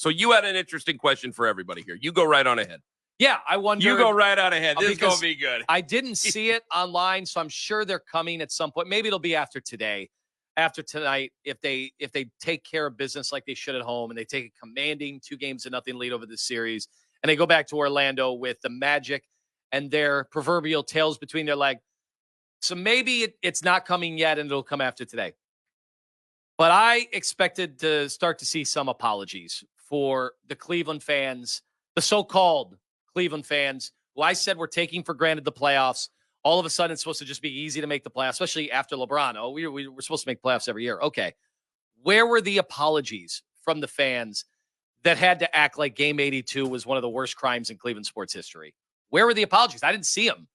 So you had an interesting question for everybody here. You go right on ahead. Yeah, I wonder. You go right on ahead. This is going to be good. I didn't see it online, so I'm sure they're coming at some point. Maybe it'll be after today, after tonight, if they take care of business like they should at home and they take a commanding 2-0 lead over the series and they go back to Orlando with the Magic and their proverbial tails between their legs. So maybe it's not coming yet and it'll come after today. But I expected to start to see some apologies for the Cleveland fans, the so-called Cleveland fans, who I said were taking for granted the playoffs. All of a sudden, it's supposed to just be easy to make the playoffs, especially after LeBron. Oh, we're supposed to make playoffs every year. Okay. Where were the apologies from the fans that had to act like Game 82 was one of the worst crimes in Cleveland sports history? Where were the apologies? I didn't see them.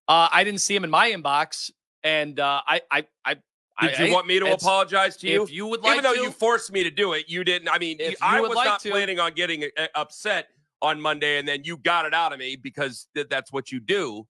I didn't see them in my inbox. And Did you want me to apologize to you? If you would like to. Even though you forced me to do it, you didn't. I mean, I was not planning on getting upset on Monday, and then you got it out of me because that's what you do.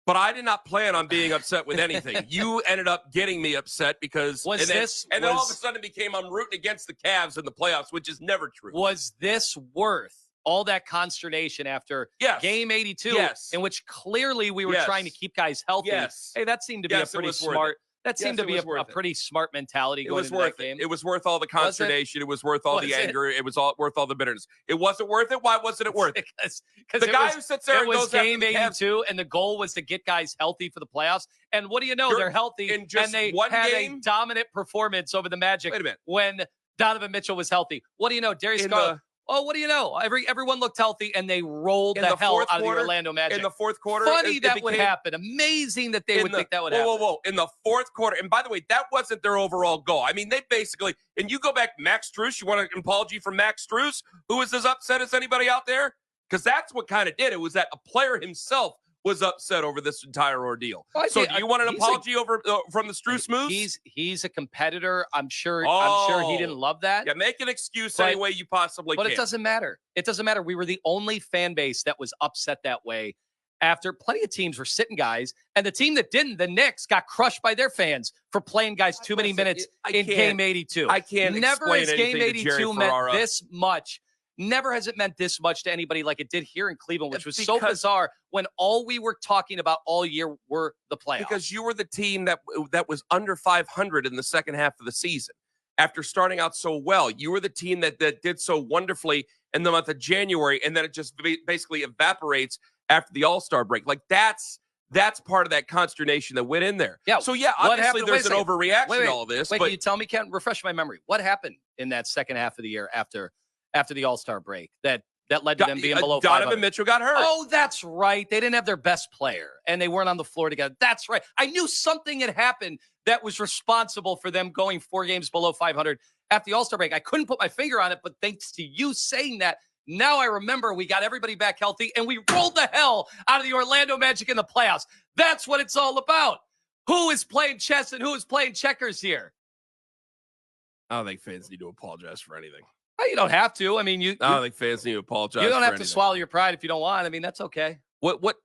But I did not plan on being upset with anything. You ended up getting me upset because then all of a sudden it became I'm rooting against the Cavs in the playoffs, which is never true. Was this worth all that consternation after Game 82, in which clearly we were trying to keep guys healthy? Yes. Hey, that seemed to be a pretty smart. That seemed to be a pretty smart mentality going into that game. It was worth all the consternation. It was worth all the anger. It was worth all the bitterness. It wasn't worth it. Why wasn't it worth it? Because the guy who sits there and goes Game 82, and the goal was to get guys healthy for the playoffs. And what do you know? They're healthy, and they had a dominant performance over the Magic. Wait a minute. When Donovan Mitchell was healthy. What do you know? Darius Garland. Oh, what do you know? Everyone looked healthy, and they rolled the hell out of the Orlando Magic. In the fourth quarter. Funny that would happen. Amazing that they would think that would happen. Whoa. In the fourth quarter. And by the way, that wasn't their overall goal. I mean, they basically, and you go back, Max Strus, you want an apology from Max Strus, who was as upset as anybody out there? Because that's what kind of did it, was that a player himself was upset over this entire ordeal. Well, so do you want an apology from the Strus moves? He's a competitor. I'm sure he didn't love that. Yeah, make an excuse any way you possibly can. But it doesn't matter. It doesn't matter. We were the only fan base that was upset that way after plenty of teams were sitting guys, and the team that didn't, the Knicks, got crushed by their fans for playing guys too many minutes in Game 82. I can't Never has Game 82 meant this much. Never has it meant this much to anybody like it did here in Cleveland, which was so bizarre when all we were talking about all year were the playoffs. Because you were the team that was under 500 in the second half of the season. After starting out so well, you were the team that did so wonderfully in the month of January, and then it just basically evaporates after the All-Star break. Like that's part of that consternation that went in there. Yeah. So obviously there's an overreaction to all this. Wait, can you tell me, Ken, refresh my memory. What happened in that second half of the year after the All-Star break that led to them being below 500. Donovan Mitchell got hurt. Oh, that's right. They didn't have their best player, and they weren't on the floor together. That's right. I knew something had happened that was responsible for them going 4 games below 500 at the All-Star break. I couldn't put my finger on it, but thanks to you saying that, now I remember we got everybody back healthy, and we rolled the hell out of the Orlando Magic in the playoffs. That's what it's all about. Who is playing chess and who is playing checkers here? I don't think fans need to apologize for anything. You don't have to. I mean, I don't think fans need to apologize. You don't have to swallow your pride if you don't want. I mean, that's okay. What?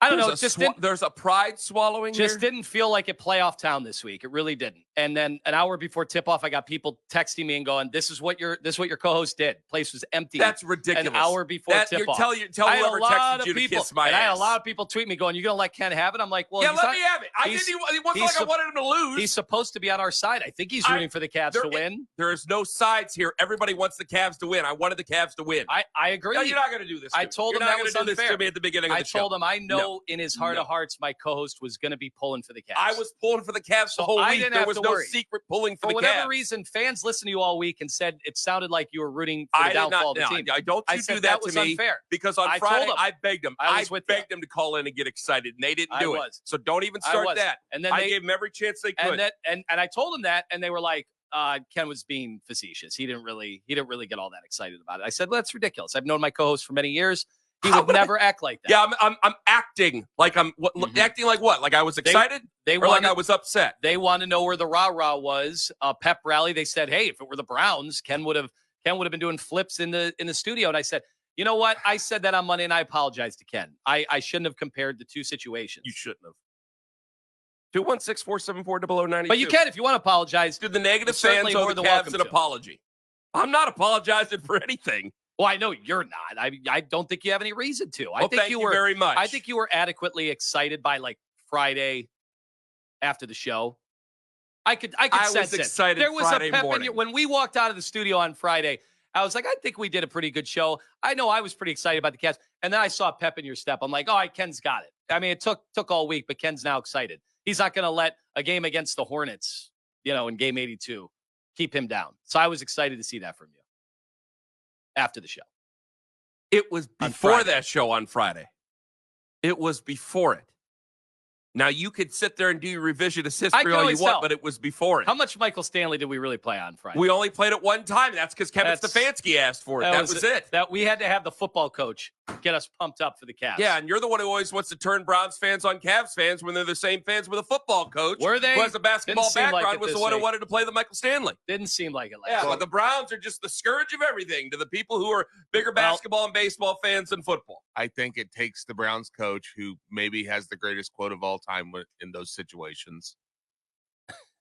I don't know. There's a pride swallowing. Didn't feel like a playoff town this week. It really didn't. And then an hour before tip off, I got people texting me and going, "This is what your co-host did. Place was empty." That's ridiculous. An hour before tip off. Tell whoever texted you to kiss my ass. I had a lot of people tweet me going, "You gonna let Ken have it?" I'm like, "Well, yeah, let me have it." It wasn't like I wanted him to lose. He's supposed to be on our side. I think he's rooting for the Cavs to win. There is no sides here. Everybody wants the Cavs to win. I wanted the Cavs to win. I agree. No, you're not going to do this. I told him that was unfair. This to me at the beginning of the show. I told him I know in his heart of hearts my co-host was going to be pulling for the Cavs. I was pulling for the Cavs the whole week. There was no secret pulling for the Cavs. For whatever reason, fans listened to you all week and said it sounded like you were rooting for the downfall of the team. Don't you do that to me. Unfair. Because on Friday, I begged them. I begged them to call in and get excited, and they didn't do it. So don't even start that. And then I gave them every chance they could. And I told them that, and they were like, Ken was being facetious. He didn't really get all that excited about it. I said, well, that's ridiculous. I've known my co-host for many years. He would never act like that. Yeah, I'm acting like acting like what? Like I was excited? Like I was upset? They want to know where the rah-rah was. Pep rally. They said, hey, if it were the Browns, Ken would have been doing flips in the studio. And I said, you know what? I said that on Monday, and I apologize to Ken. I shouldn't have compared the two situations. You shouldn't have. 216-474-0092. But you can if you want to apologize. Do the negative fans owe the Cavs an apology? I'm not apologizing for anything. Well, I know you're not. I don't think you have any reason to. Well, thank you very much. I think you were adequately excited by like Friday after the show. I could sense was excited. There was Friday a pep morning. when we walked out of the studio on Friday. I was like, I think we did a pretty good show. I know I was pretty excited about the Cavs, and then I saw pep in your step. I'm like, all right, Ken's got it. I mean, it took all week, but Ken's now excited. He's not going to let a game against the Hornets, in game 82, keep him down. So I was excited to see that from you after the show. It was before that show on Friday. It was before it. Now, you could sit there and do your revisionist history all you want, but it was before it. How much Michael Stanley did we really play on Friday? We only played it one time. That's because Kevin Stefanski asked for it. That was it. That we had to have the football coach get us pumped up for the Cavs. Yeah, and you're the one who always wants to turn Browns fans on Cavs fans when they're the same fans with a football coach. Were they? Who has a basketball background, like was the one who wanted to play the Michael Stanley. Didn't seem like it. But the Browns are just the scourge of everything to the people who are bigger basketball and baseball fans than football. I think it takes the Browns coach who maybe has the greatest quote of all time in those situations.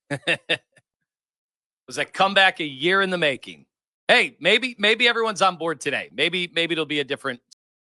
Was that comeback a year in the making? Hey, maybe everyone's on board today. Maybe it'll be a different